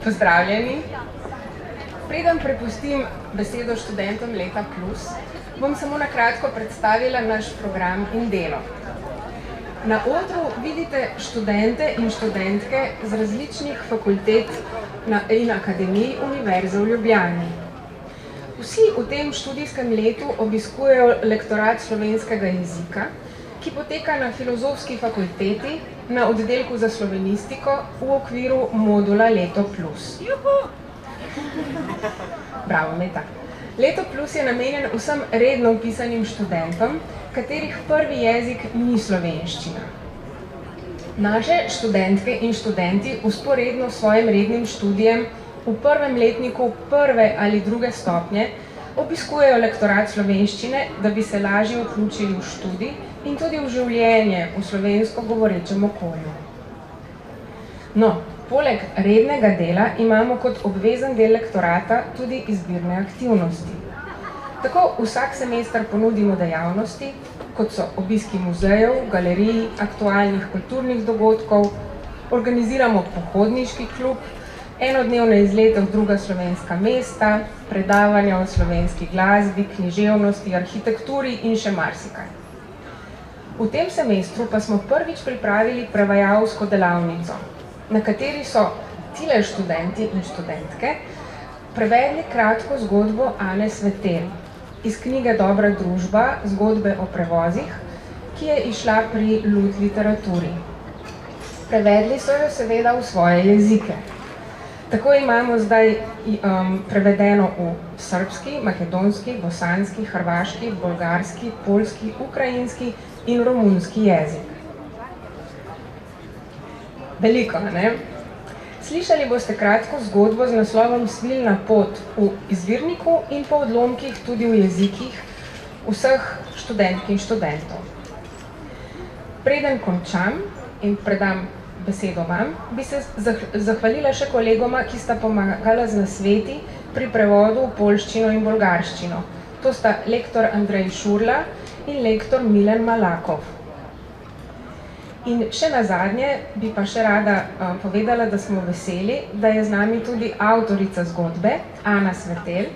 Pozdravljeni. Preden prepustim besedo študentom Leta Plus, bom samo na kratko predstavila naš program in delo. Na odru vidite študente in študentke z različnih fakultet in akademij Univerze v Ljubljani. Vsi v tem študijskem letu obiskujejo lektorat slovenskega jezika, ki poteka na Filozofski fakulteti na oddelku za slovenistiko v okviru modula Leto Plus. Bravo, Meta. Leto Plus je namenjen vsem redno vpisanim študentom, katerih prvi jezik ni slovenščina. Naše študentke in študenti vzporedno s svojim rednim študijem v prvem letniku prve ali druge stopnje obiskujejo lektorat slovenščine, da bi se lažje vključili v študij in tudi v življenje v slovensko govorečem okolju. No, poleg rednega dela imamo kot obvezen del lektorata tudi izbirne aktivnosti. Tako vsak semester ponudimo dejavnosti, kot so obiski muzejev, galerij, aktualnih kulturnih dogodkov, organiziramo pohodniški klub, enodnevne izlete v druga slovenska mesta, predavanja o slovenski glasbi, književnosti, arhitekturi in še marsikaj. V tem semestru pa smo prvič pripravili prevajalsko delavnico, na kateri so tile študenti in študentke prevedli kratko zgodbo Ane Svetelj iz knjige Dobra družba, zgodbe o prevozih, ki je izšla pri Lud literaturi. Prevedli so jo seveda v svoje jezike. Tako imamo zdaj prevedeno v srbski, makedonski, bosanski, hrvaški, bolgarski, poljski, ukrajinski in romunski jezik. Veliko, ne? Slišali boste kratko zgodbo z naslovom Svilna pot v izvirniku in po odlomkih tudi v jezikih vseh študentk in študentov. Preden končam in predam besedo vam, bi se zahvalila še kolegoma, ki sta pomagala z nasveti pri prevodu v poljščino in bolgarščino. To sta lektor Andrej Šurla in lektor Milen Malakov. In še nazadnje bi pa še rada povedala, da smo veseli, da je z nami tudi avtorica zgodbe, Ana Svetelj,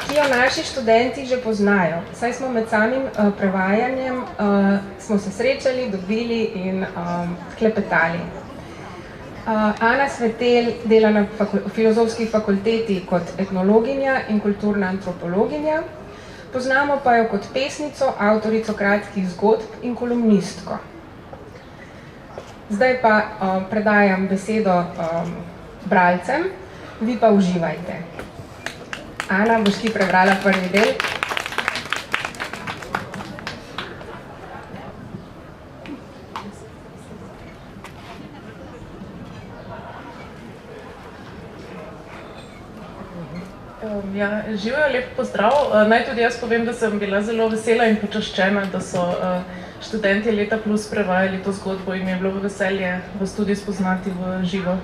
ki jo naši študenti že poznajo, saj smo med samim prevajanjem smo se srečali, dobili in klepetali. Ana Svetelj dela na Filozofski fakulteti kot etnologinja in kulturna antropologinja, poznamo pa jo kot pesnico, avtorico kratkih zgodb in kolumnistko. Zdaj pa predajam besedo bralcem, vi pa uživajte. Ana, boš ti prebrala prvi del? Živijo, lep pozdrav. Naj tudi jaz povem, da sem bila zelo vesela in počaščena, da so študenti Leta Plus prevajali to zgodbo in mi je bilo veselje vas tudi spoznati v živo.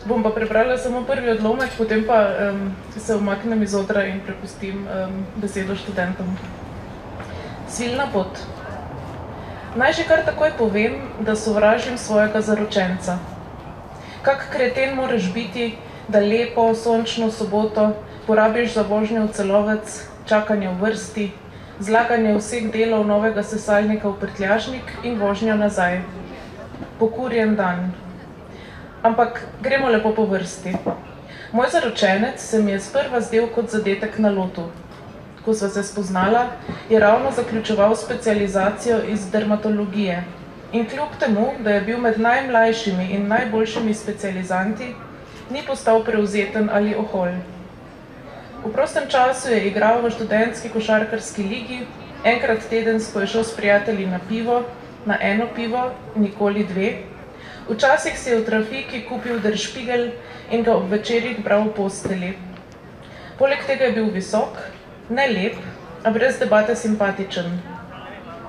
Bom pa prebrala samo prvi odlomek, potem pa se umaknem iz odra in prepustim besedo študentom. Svilna pot. Naj že kar takoj povem, da sovražim svojega zaročenca. Kak kreten moraš biti, da lepo, sončno soboto porabiš za vožnjo v Celovec, čakanje v vrsti, zlaganje vseh delov novega sesalnika v prtljažnik in vožnjo nazaj. Pokurjen dan. Ampak gremo lepo po vrsti. Moj zaročenec se mi je sprva zdel kot zadetek na lotu. Ko sva se spoznala, je ravno zaključeval specializacijo iz dermatologije. In kljub temu, da je bil med najmlajšimi in najboljšimi specializanti, ni postal prevzeten ali ohol. V prostem času je igral v študentski košarkarski ligi, enkrat tedensko je šel s prijatelji na pivo, na eno pivo, nikoli dve. Včasih si je v trafiki kupil Der Spiegel in ga ob večerih bral v posteli. Poleg tega je bil visok, ne lep, a brez debate simpatičen.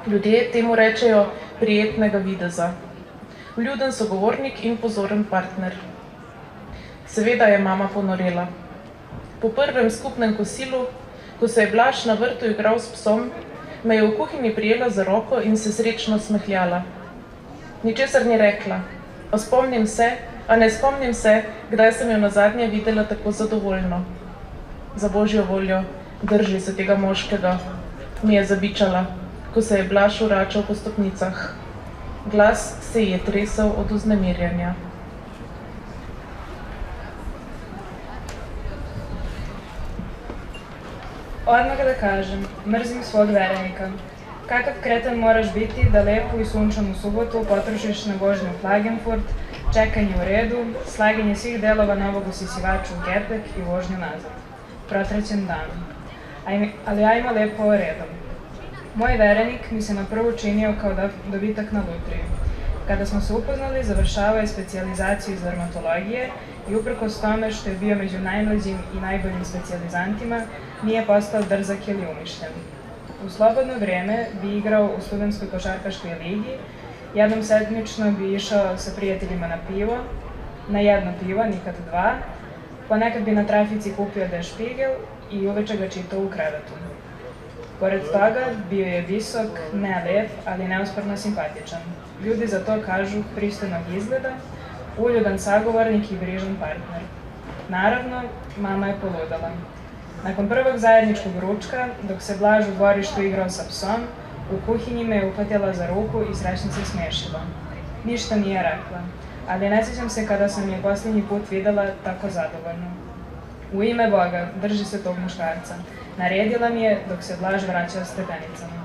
Ljudje temu rečejo prijetnega videza. Vljuden sogovornik in pozoren partner. Seveda je mama ponorela. Po prvem skupnem kosilu, ko se je Blaž na vrtu igral s psom, me je v kuhinji prijela za roko in se srečno smehljala. Ničesar ni rekla. A ne spomnim se, kdaj sem jo nazadnje videla tako zadovoljno. Za božjo voljo, drži se tega moškega, mi je zabičala, ko se je Blaž vračal po stopnicah. Glas se ji je tresel od vznemirjenja. Odmah da kažem, mrzim svog verenika. Kakav kreten moraš biti da lepu i sunčanu subotu potrošiš na vožnju u Klagenfurt, čekanje u redu, slaganje svih delova novog usisivača u gepek i vožnju nazad. Protrećen dan. Ali ajmo lepo redom. Moj verenik mi se na prvu činio kao dobitak na lutriju. Kada smo se upoznali, završavao je specijalizaciju iz dermatologije i uprkos tome što je bio među najmlađim i najboljim specijalizantima, nije postao drzak ili umišljen. U slobodno vrijeme bi igrao u studentskoj košarkaškoj ligi, jednom sedmično bi išao sa prijateljima na pivo, na jedno pivo, nikad dva, ponekad bi na trafici kupio Der Spiegel i uveče ga čitao u krevetu. Pored toga, bio je visok, ne lep, ali neusporno simpatičan. Ljudi za to kažu pristojnog izgleda, uljudan sagovornik i brižan partner. Naravno, mama je poludala. Nakon prvog zajedničkog ručka, dok se Blaž u dvorištu igrao sa psom, u kuhinji me je uhvatila za ruku i srećno se smiješila. Ništa nije rekla, ali ne sjećam se kada sam je posljednji put videla tako zadovoljno. U ime Boga, drži se tog muškarca. Naredila mi je dok se Blaž vraćao stepenicama.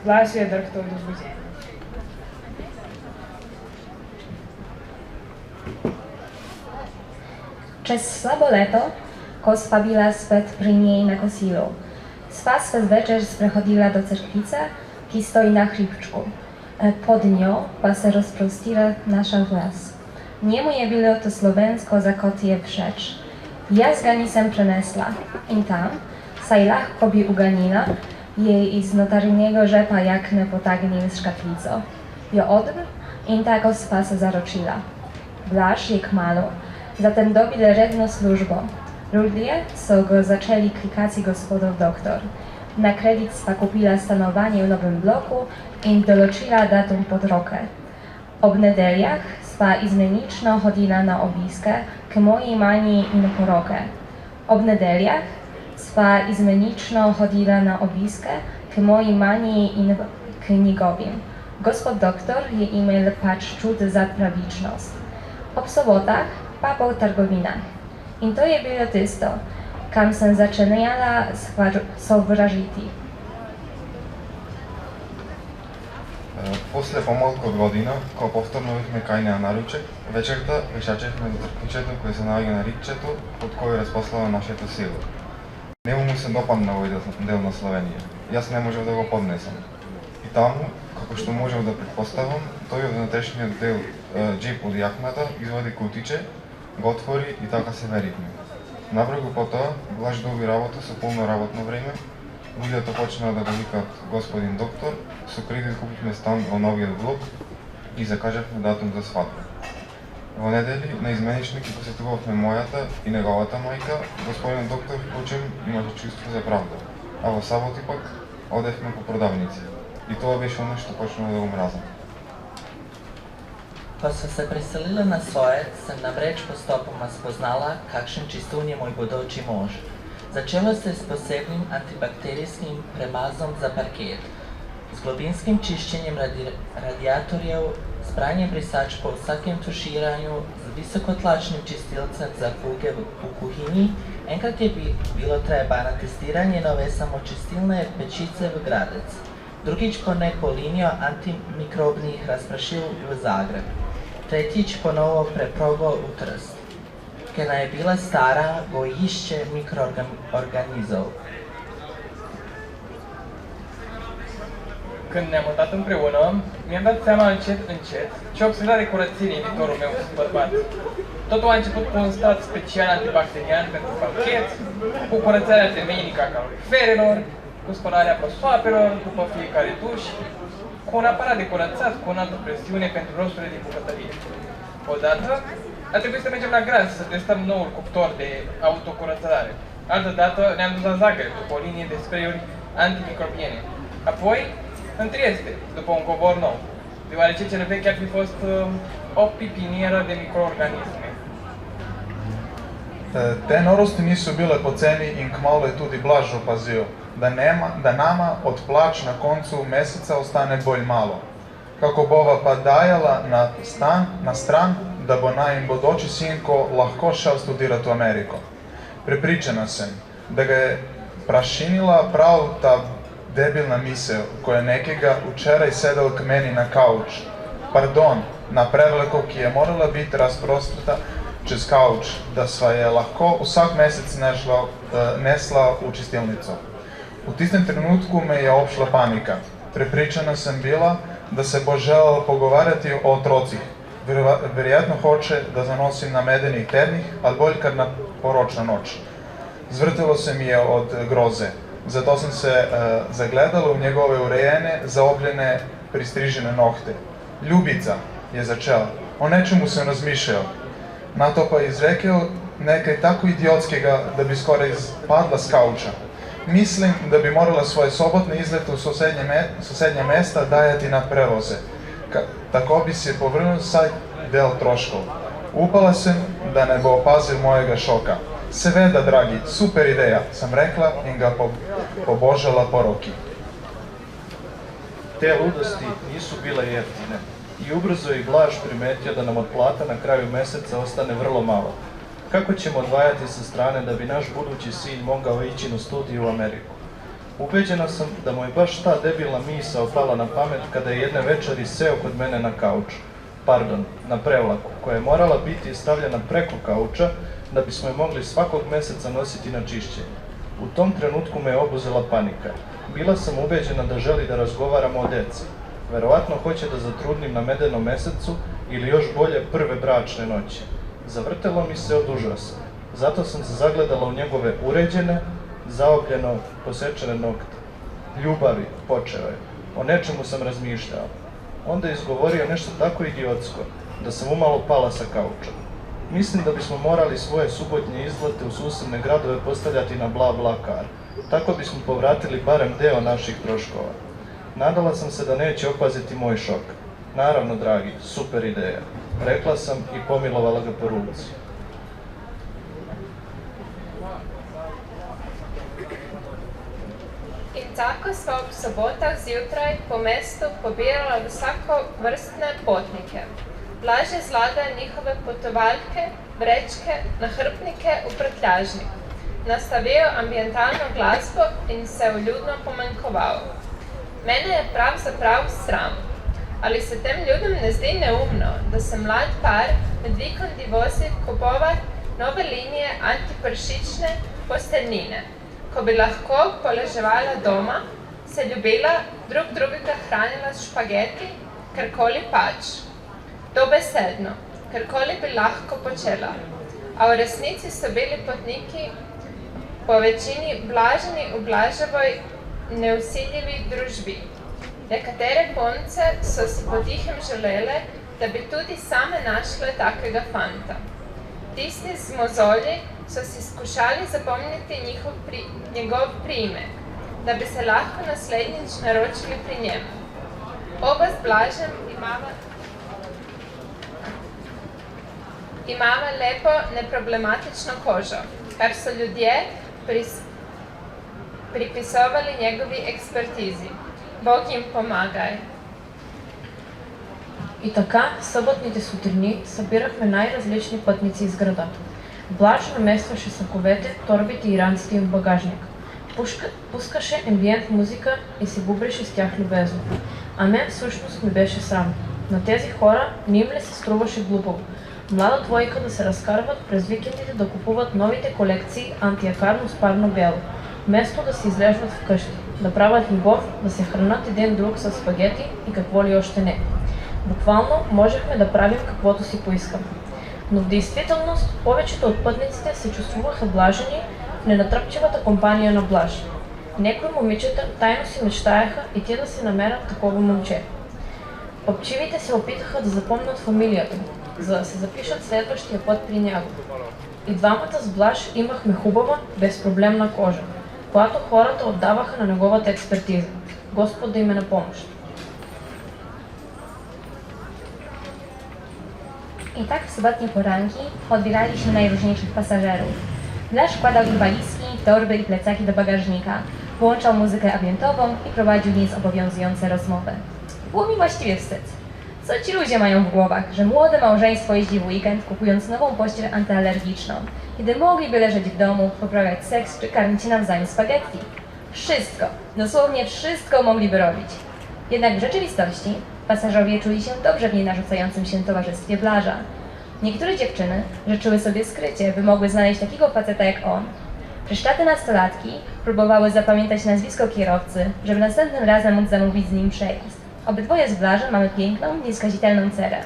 Glas je drhtao od uzbuđenja. Čez slabo leto, ko sva bila spet pri njej na kosilu, sva se zvečer sprehodila do cerkvice, ki stoji na hribčku. Pod njo pa se rozprostira naša glas. Njemu je bilo to slovensko zakotje všeč. Jaz ga nisem prenesla in tam, saj lahko bi uganila, je iz notarnega žepa jakne potagnil škatlico. Jo odvrl in tako sva se zaročila. Blaž je kmalu zatem dobili redno službo. Ljudje so go začeli klikati gospodov doktor. Na kredit sva kupila stanovanje v novem bloku in določila datum pod roke. Ob nedeljah sva izmenično hodila na obiske k moji mami in poroke. Ob nedeljah sva izmenično hodila na obiske k moji mami in k njegovim. Gospod doktor je imel pač čut za pravičnost. Ob sobotah pa po trgovinah. In to je bilo tisto, kam sem začenjala sovražiti. После помалку од година, кога повторно бевме кај неа на ручек, вечерта пешачевме до трквичето кој се наоѓа на риччето, од кој разпослава нашето село. Нему му се допадна овој дел на Словенија. Јас не можев да го поднесам. И таму, како што можев да предпоставам, тој од внатрешниот дел джип од јакната извади кутиче, го отвори и така се веривме. Набрзо потоа, Блаж доби работа со полно работно време, луѓето почнаа да го викаат господин доктор, со кредит купивме стан во новиот блок и закажавме датум за свадба. Во недели на изменичник ги посетувавме мојата и неговата мајка, господин доктор впрочем имаше чувство за правда, а во саботи пак одевме по продавници. И тоа беше оно што почнува да го мразам. Ko sva se preselila na svoje, sem namreč postopoma spoznala, kakšen čistun je moj bodoči mož. Začelo se s posebnim antibakterijskim premazom za parket, s globinskim čiščenjem radiatorjev, s pranjem brisač po vsakem tuširanju, z visokotlačnim čistilcem za fuge v kuhinji. Enkrat je bilo treba na testiranje nove samočistilne pečice v Gradec. Drugič po neko linijo antimikrobnih razprašil v Zagreb. Tretjič ponovo preprobal v Trst, ker je bila stara gojišče mikroorganizov. Când ne-am mutat împreună, mi-am dat seama încet ce obseda de curățenie în viitorul meu bărbat. Totul a început cu un stat special antibacterian pentru parchet, cu curățarea temeinică a caloriferelor, cu spălarea prosoapelor după fiecare duș, cu un aparat de curățat cu înaltă presiune pentru rosturile din bucătărie. Odată, a trebuit să mergem la Graz să testăm noul cuptor de autocurățare. Altă dată ne-am dus la Zagreb după o linie de spray-uri antimicrobiene. Apoi, în Trieste, după un covor nou. deoarece cel vechi ar fi fost o pipinieră de microorganisme. Te norosti nisu bile poceni in kmalu je tudi Blaž opazil, da nama od plač na koncu meseca ostane bolj malo. Kako bova pa dajala na stran, da bo najin bodoči sinko lahko šel studirati v Ameriko. Prepričana sem, da ga je prašinila prav ta debilna misel, ko je nekega včeraj sedel k meni na kauč. Pardon, na prevleko, ki je morala biti razprostrata čez kauč, da sva je lahko vsak mesec nesla v čistilnico. V tistem trenutku me je obšla panika. Prepričana sem bila, da se bo želala pogovarjati o otrocih. Verjetno hoče, da zanosim na medenih tednih, ali bolj kar na poročna noč. Zvrtelo se mi je od groze, zato sem se zagledala v njegove urejene, zaobljene, pristrižene nohte. Ljubica, je začel, o nečemu sem razmišljal. Nato pa je izrekel nekaj tako idiotskega, da bi skoraj padla s kauča. Mislim, da bi morala svoje sobotne izlete v sosednje mesta dajati na prevoze. Tako bi si povrnil vsaj del troškov. Upala sem, da ne bo opazil mojega šoka. Seveda, dragi, super ideja, sem rekla in ga pobožala po roki. Te ludosti nisu bile jeftine i ubrzo je Blaž primetio da nam od plata na kraju meseca ostane vrlo malo. Kako ćemo odvajati sa strane da bi naš budući sin mogao ići na studiju u Ameriku? Ubeđena sam da mu je baš ta debilna misao pala na pamet kada je jedne večeri seo kod mene na kauču, na prevlaku, koja je morala biti stavljena preko kauča da bismo je mogli svakog meseca nositi na čišćenje. U tom trenutku me je obuzela panika. Bila sam ubeđena da želi da razgovaramo o deci. Verovatno hoće da zatrudnim na medenom mesecu ili još bolje prve bračne noći. Zavrtelo mi se od užasa. Zato sam se zagledala u njegove uređene, zaobljeno posečene nokte. Ljubavi, počeo je. O nečemu sam razmišljao. Onda je izgovorio nešto tako idiotsko, da sam umalo pala sa kauča. Mislim da bismo morali svoje subotnje izlete u susedne gradove postavljati na BlaBlaCar. Tako bismo povratili barem deo naših troškova. Nadala sam se da neće opaziti moj šok. Naravno, dragi, super ideja. Rekla sam i pomilovala ga po ruci. In tako smo ob sobotah zjutraj po mestu pobirala vsako vrstne potnike. Blaž je zlagal njihove potovalke, vrečke, nahrbtnike v prtljažnik. Nastavil ambientalno glasbo in se vljudno pomanjkoval. Mene je pravzaprav sram. Ali se tem ljudem ne zdi neumno, da se mlad par med vikendi vozi kupovat nove linije antipršične posteljnine, ko bi lahko poleževala doma, se ljubila, drug drugega hranila s špageti, karkoli pač. Dobesedno, karkoli bi lahko počela. A v resnici so bili potniki po večini blaženi v Blaževoj neusiljivi družbi. Nekatere punce so si potihem želele, da bi tudi same našle takega fanta. Tisti z mozolji so si skušali zapomniti njegov priimek, da bi se lahko naslednjič naročili pri njem. Oba z Blažem imava lepo, neproblematično kožo, kar so ljudje pripisovali njegovi ekspertizi. Bog jim помагай. И така, съботните сутрини събирахме най-различни пътници из града. Блаж наместваше саковете, торбите и ранците им в багажник. Пускаше ембиент музика и се бубреше с тях любезно. А мен всъщност ми беше срам. На тези хора не им ли се струваше глупаво? Млада двойка да се разкарват през викендите да купуват новите колекции антиякарно с парно бело, вместо да се излежват вкъщи, да правят любов, да се хранат един друг с спагети и какво ли още не. Буквално можехме да правим каквото си поискаме. Но в действителност повечето от пътниците се чувствуваха блажени в ненатръпчивата компания на Блаж. Некои момичета тайно си мечтаеха и те да си намерят такова момче. Пъпчивите се опитаха да запомнят фамилията му, за да се запишат следващия път при него. И двамата с Блаж имахме хубава, безпроблемна кожа, която хората отдаваха на неговата експертиза. Господ да им е на помощ. I tak w sobotnie poranki odbieraliśmy najróżniejszych pasażerów. Blaż wkładał ich walizki, torby i plecaki do bagażnika, włączał muzykę ambientową i prowadził niezobowiązujące rozmowy. Było mi właściwie wstyd. Co ci ludzie mają w głowach, że młode małżeństwo jeździ w weekend, kupując nową pościel antyalergiczną, kiedy mogliby leżeć w domu, poprawiać seks czy karmić się nawzajem spaghetti? Wszystko, dosłownie wszystko mogliby robić. Jednak w rzeczywistości pasażerowie czuli się dobrze w nienarzucającym się towarzystwie Blaża. Niektóre dziewczyny życzyły sobie skrycie, by mogły znaleźć takiego faceta jak on. Pryszczaste nastolatki próbowały zapamiętać nazwisko kierowcy, żeby następnym razem móc zamówić z nim przejazd. Obydwoje z Blażem mamy piękną, nieskazitelną cerę.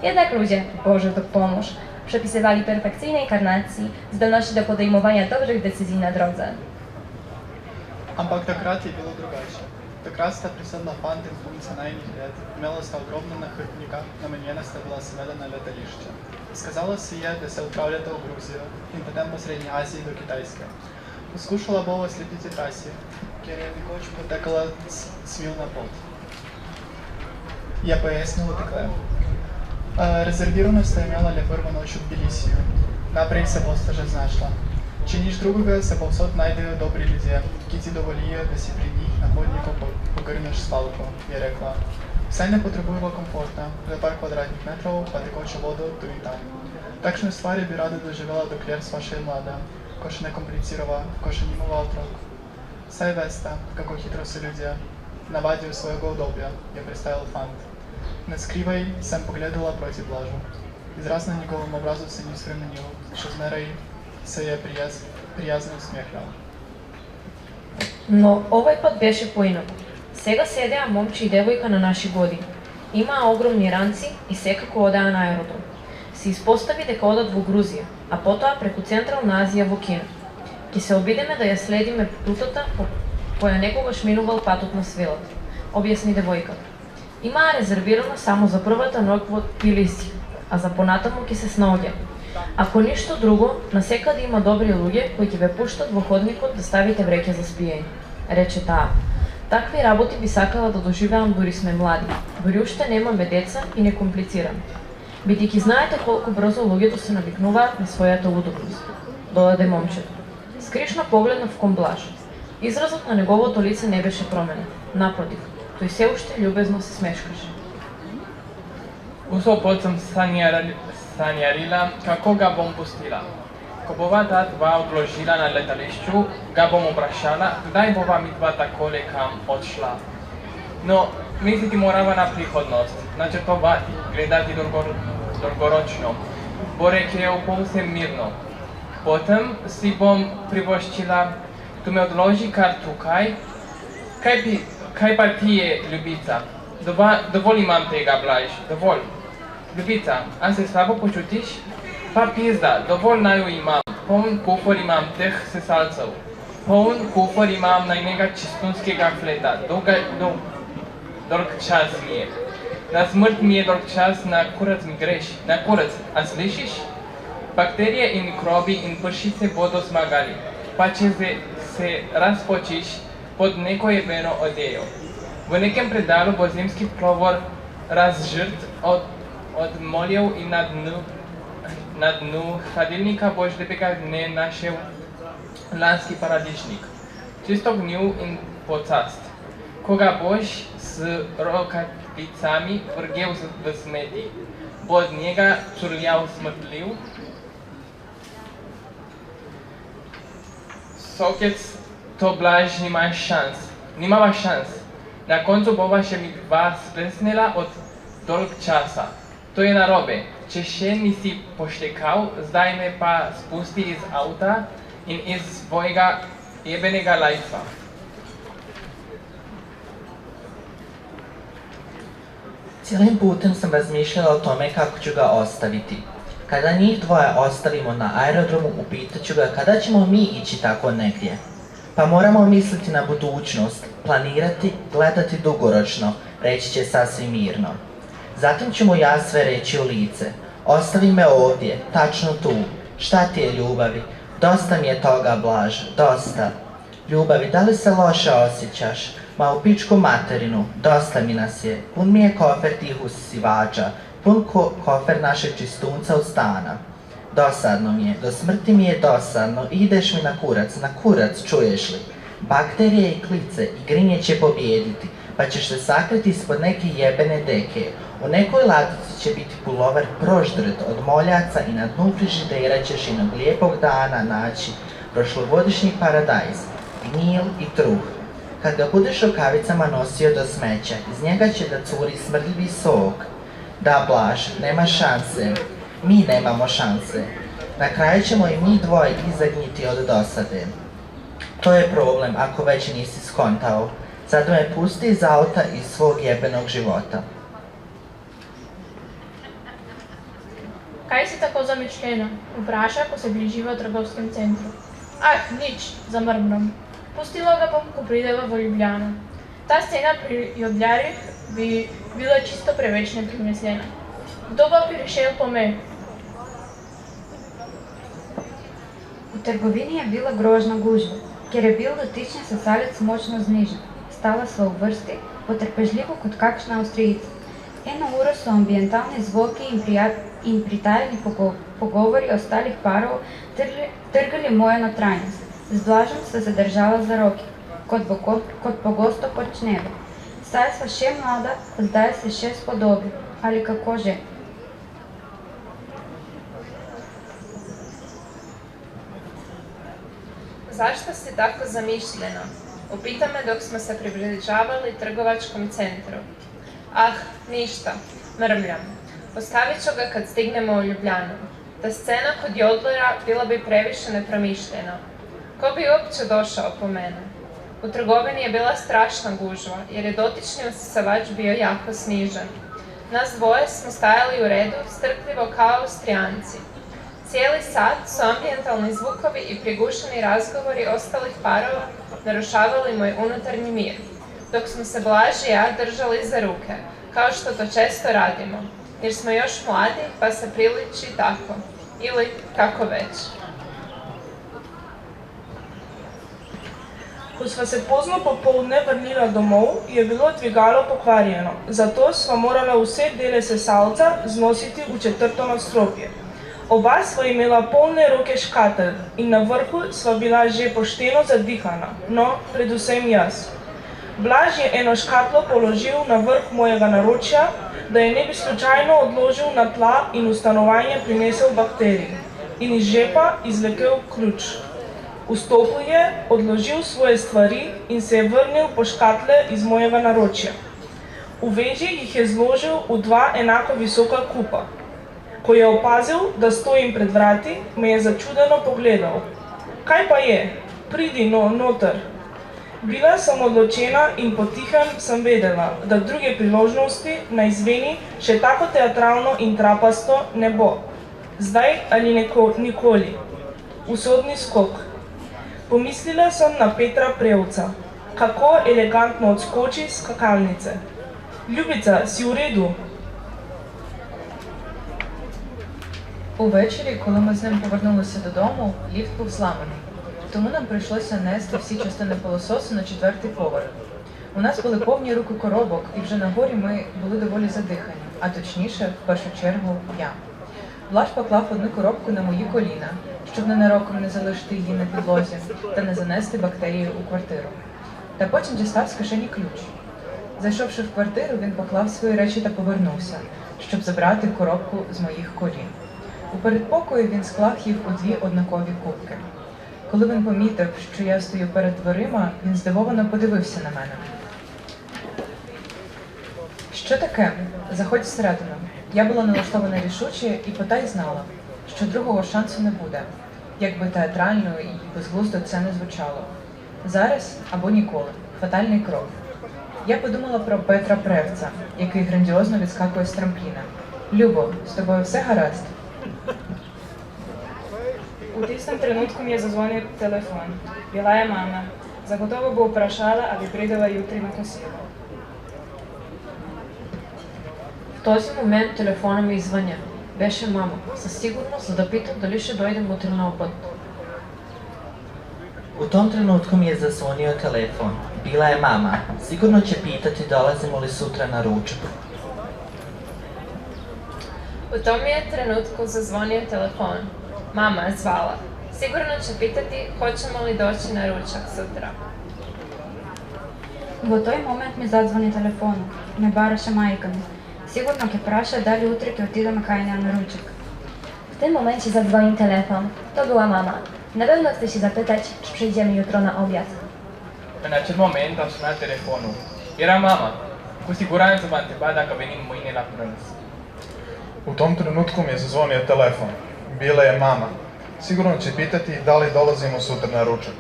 Jednak ludzie, Boże to pomóż, przepisywali perfekcyjnej karnacji, zdolności do podejmowania dobrych decyzji na drodze. Ampak takrat je bilo drugače. Takrat sta prisotna fant in punca najnih let, imela sta ogromna nahrbtnika, namenjena sta bila seveda na letališče. Skazalo se je, da se odpravljata v Gruzijo in potem po Srednji Aziji do Kitajske. Poskušala bova slediti trasi, kjer je nekoč potekala svilna pot. Je pojasnilo dekle. Rezervirano sta imela le prvo noč v Tbilisiju. Naprej se bosta že znašla. Če nič drugega, se povsod najdejo dobri ljudje, ki ti dovolijo, da si pri njih na hodniku pogrneš spalko, je rekla. Vsaj ne potrebujeva komforta, le par kvadratnih metrov, pa tekočo vodo tu in tam. Takšne stvari bi rada doživela, dokler sva še mlada, ko še ne komplicirava, ko še nimava otrok. Saj veste, kako hitro se ljudje navadijo svojega udobja, je pristajal fant. Ne skrivaj sem pogledala proti Blažu. Izraz na njegovem obrazu se ni spremenil, še zmeraj se je prijazno usmjehljal. Но ovaj път беше поинако. Сега седеа момче и девојка на наши години. Имаа огромни ранци и секако одеа на аеродром. Се испостави дека одат во Грузија, а потоа преку Централна Азија во Кина. Ки се обидеме да ја следиме рутата по која некогаш минувал патот на свилот, објасни девојката. Имаа резервирано само за првата ноќ во Тбилиси, а за понатаму ќе се снаоѓа. Ако ништо друго, насекаде има добри луѓе кои ќе ве пуштат во ходникот да ставите вреќе за спиење, рече таа. Такви работи би сакала да доживеам дури сме млади, дури уште немаме деца и не комплицираме. Бидејќи знаете колку брзо луѓето се навикнуваат на својата удобност, додаде момчето. Скришно погледнав кон Блаж. Изразот на неговото лице не беше променен. Напротив, тој се уште љубезно се смешкаше. Усо пот сам sanjarila, kako ga bom pustila. Ko bova ta dva odložila na letališču, ga bom vprašala, kdaj bova midva takole kam odšla. No, misliti morava na prihodnost, načrtovati, gledati dolgoročno, bo rekel povsem mirno. Potem si bom privoščila, tu me odloži kar tukaj. Kaj pa ti je, ljubica? Dovolj imam tega, Blaž, dovolj. Ljubica, a se slabo počutiš? Pa pizda, dovolj naju imam. Poln kufor imam teh sesalcev. Poln kufor imam najnega čistunskega fleta. Dolg čas mi je. Na smrt mi je dolg čas, na kurac mi greš. Na kurac, a slišiš? Bakterije in mikrobi in pršice bodo zmagali. Pa če se razpočiš pod neko jebeno odejo. V nekem predalu bo zimski plovor razžrt od moljev in na dnu hladilnika boš lepega dne našel lanski paradižnik, čisto gnil in pocast. Ko ga boš s rokavicami vrgel v smeti, bo od njega curljal smrtljiv sokec, to Blaž nimava šans. Na koncu bova še mi dva splesnila od dolg časa. To je narobe. Če še nisi poštekal, zdaj me pa spusti iz avta in iz svojega jebenega lajstva. Cijelim putem sam razmišljala o tome kako ću ga ostaviti. Kada njih dvoje ostavimo na aerodromu, upitat ću ga kada ćemo mi ići tako negdje. Pa moramo misliti na budućnost, planirati, gledati dugoročno, reći će sasvim mirno. Zatim ću mu ja sve reći u lice. Ostavi me ovdje, tačno tu. Šta ti je, ljubavi? Dosta mi je toga, Blaž, dosta. Ljubavi, da li se loše osjećaš? Ma u pičku materinu, dosta mi nas je. Pun mi je kofer tih usisivača. pun kofer našeg čistunca od stana. Dosadno mi je, do smrti mi je dosadno, ideš mi na kurac, čuješ li? Bakterije i klice i grinje će pobijediti, pa ćeš se sakriti ispod neke jebene deke. U nekoj ladici će biti pulover proždrt od moljaca i na dnu frižidera ćeš jednog lijepog dana naći prošlogodišnji paradajz, gnjil i truh. Kad ga budeš rukavicama nosio do smeća, iz njega će da curi smrdljivi sok. Da, Blaž, nema šanse. Mi nemamo šanse. Na kraju ćemo i mi dvoje izagnjiti od dosade. To je problem, ako već nisi skontao. Sad me pusti iz auta iz svog jebenog života. Kaj si tako zamišljena? Vpraša, ko se bliživa v trgovskem centru. Ah, nič, zamrmram. Pustila ga bom, ko prideva v Ljubljano. Ta scena pri Jodljarjih bi bila čisto preveč nepremislena. Kdo pa prišel po me? V trgovini je bila grožna gužva, ker je bil dotični sesalec močno znižen. Stala sva v vrsti, potrpežljivo kot kakšna Avstrijca. Eno uro so ambientalni zvoki in pritajeni pogovori ostalih parov trgali mojo notranjost. Z Blažem sta se držala za roki, kot pogosto počneva. Saj sva še mlada, zdaj se še spodobi, ali kako že. Zašto si tako zamišljena? Upita me dok smo se približavali trgovačkom centru. Ah, ništa, mrmljam. Postavit ću ga kad stignemo u Ljubljanu. Ta scena kod Jodlera bila bi previše nepromišljena. Ko bi uopće došao po mene? U trgovini je bila strašna gužva, jer je dotični usisavač bio jako snižen. Nas dvoje smo stajali u redu, strpljivo kao Austrijanci. Cijeli sat su ambientalni zvukovi i prigušeni razgovori ostalih parova narušavali moj unutarnji mir, dok smo se Blaž i ja držali za ruke, kao što to često radimo, jer smo još mladi pa se priliči tako, ili kako već. Ko sva se pozno popoldne vrnila domov, je bilo dvigalo pokvarjeno, zato sva morala vse dele sesalca znositi v četrto nadstropje. Oba sva imela polne roke škatel in na vrhu sva bila že pošteno zadihana, no, predvsem jaz. Blaž je eno škatlo položil na vrh mojega naročja, da je ne bi slučajno odložil na tla in v stanovanje prinesel bakterij, in iz žepa izvlekel ključ. Vstopil je, odložil svoje stvari in se je vrnil po škatle iz mojega naročja. V veži jih je zložil v dva enako visoka kupa. Ko je opazil, da stojim pred vrati, me je začudeno pogledal. Kaj pa je? Pridi no, noter. Bila sem odločena in potihem sem vedela, da druge priložnosti na izveni še tako teatralno in trapasto ne bo. Zdaj ali nikoli. Usodni skok. Pomislila sem na Petra Prevca. Kako elegantno odskoči s skakalnice. Ljubica, si v redu? Увечері, коли ми з ним повернулися додому, ліфт був зламаний. Тому нам прийшлося нести всі частини пилососу на 4-й поверх. У нас були повні руки коробок, і вже на горі ми були доволі задихані, а точніше, в першу чергу, я. Блаж поклав одну коробку на мої коліна, щоб ненароком не залишити її на підлозі та не занести бактерії у квартиру. Та потім дістав з кишені ключ. Зайшовши в квартиру, він поклав свої речі та повернувся, щоб забрати коробку з моїх колін. У передпокої він склав їх у дві однакові кубки. Коли він помітив, що я стою перед дверима, він здивовано подивився на мене. Що таке? Заходь всередину. Я була налаштована рішуче і потай знала, що другого шансу не буде, як би театрально і безглуздо це не звучало. Зараз або ніколи. Фатальний крок. Я подумала про Петра Превца, який грандіозно відскакує з трампліна. Любо, з тобою все гаразд? V tistem trenutku mi je zazvonil telefon. Bila je mama. Zagotovo bo vprašala, ali prideva jutri na kosilo. В този момент телефона ми звъня. Беше мама, със сигурност, за да питам дали ще дойдем утре на обед. U tom trenutku mi je zazvonio telefon. Bila je mama. Sigurno će pitati dolazimo li sutra na ručak. U tom je trenutku zazvonio telefon. Mama je zvala. Sigurno će pitati hoćemo li doći na ručak sutra. Во тој момент ми задзвони телефон. Ме бараше мајка ми. Сигурно ќе праша дали утре ќе отидеме кај неа на ручек. W tym momencie zadzwonił telefon. To była mama. Na pewno chce się zapytać, czy przyjdziemy jutro na obiad. În acel moment am sunat telefonul. Era mama. Cu siguranță m-a întrebat dacă venim mâine la prânz. U tom trenutku mi je zazvonio telefon. Bila je mama. Sigurno će pitati da li dolazimo sutra na ručak.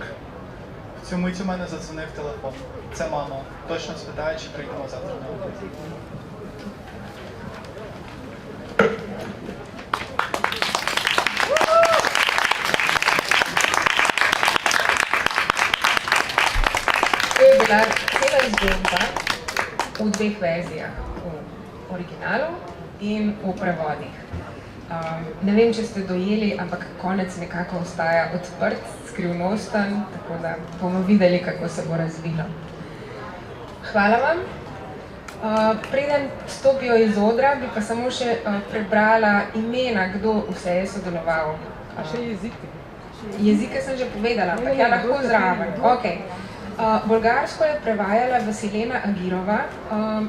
В цю мить у мене задзвонив телефон. Це мама. Точно спитає, чи прийдемо завтра на обід. To je bila cela zgodba v dveh verzijah, v originalu in v prevodih. Ne vem, če ste dojeli, ampak konec nekako ostaja odprt, skrivnosten, tako da bomo videli, kako se bo razvilo. Hvala vam. Preden stopijo iz odra, bi pa samo še prebrala imena, kdo vse je sodeloval. A še jezike? Jezike sem že povedala, ampak ja lahko zraven. Okay. Bolgarsko je prevajala Vasilena Agirova,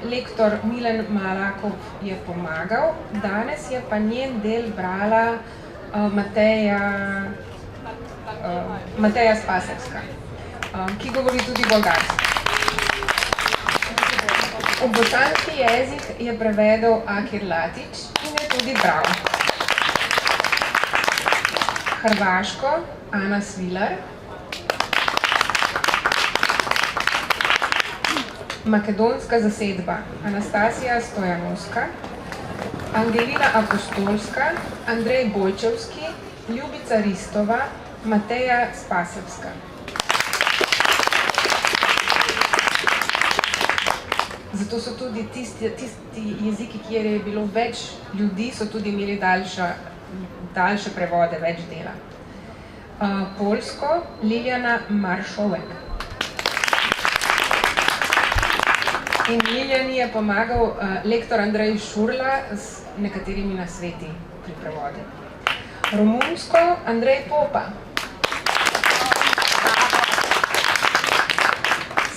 lektor Milan Malakov je pomagal, danes je pa njen del brala Mateja Spasevska, ki govori tudi bolgarsko. V bosanski jezik je prevedel Akir Latič in je tudi bral. Hrvaško Ana Svilar, makedonska zasedba Anastasija Stojanovska, Angelina Apostolska, Andrej Bojčevski, Ljubica Ristova, Mateja Spasevska. Zato so tudi tisti jeziki, kjer je bilo več ljudi, so tudi imeli daljše prevode, več dela. Poljsko Liljana Maršovek. In Liljani je pomagal lektor Andrej Šurla z nekaterimi nasveti pri prevodi. Romunsko Andrej Popa.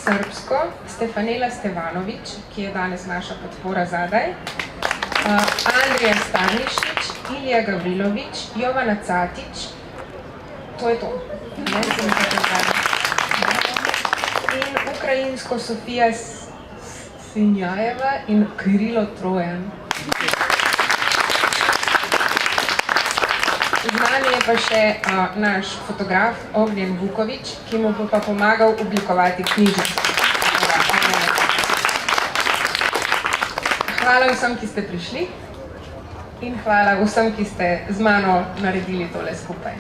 Srbsko Stefanela Stevanović, ki je danes naša podpora zadaj. Andrija Stanišić, Ilija Gavrilović, Jovana Catić. To je to. In ukrajinsko Sofija Sinjajeva in Kirilo Trojan. Z nami je pa še naš fotograf Ognjen Vuković, ki mu bo pa pomagal oblikovati knjižico. Hvala vsem, ki ste prišli in hvala vsem, ki ste z mano naredili tole skupaj.